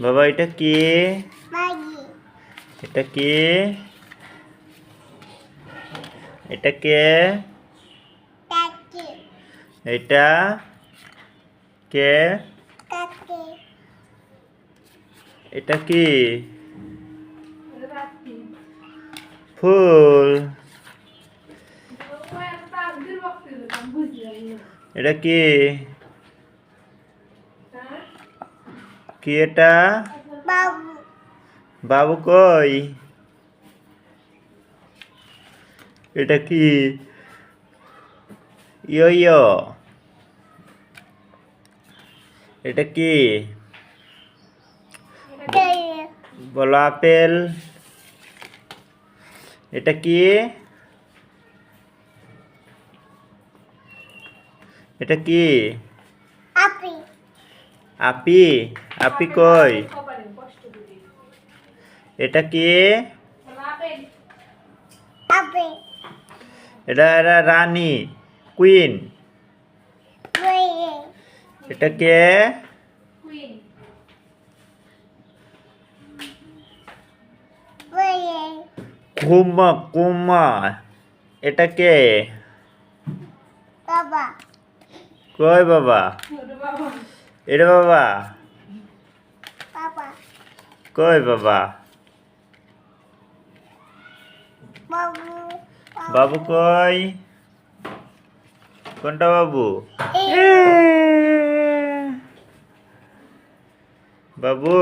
বাবা এটা কি? Pagi. এটা কি? এটা কে? Kaki. এটা কে? Kaki. এটা কি? ফুল। এটা কি? কি এটা? Babu. বাবু কই? এটা কি? ইয়ো ইয়ো। এটা কি? Kaya. বলো আপেল। এটা কি? এটা কি? Api. আপি। আপি কই? এটা কি? Api. এটা এটা রানী, কুইন। Boye. এটা কে? Boye. কুমা কুমা। এটা কে? Baba. কই বাবা? এটা বাবা? Papa. কই বাবা? Babu. বাবু কই? কোনটা বাবু? Eh. বাবু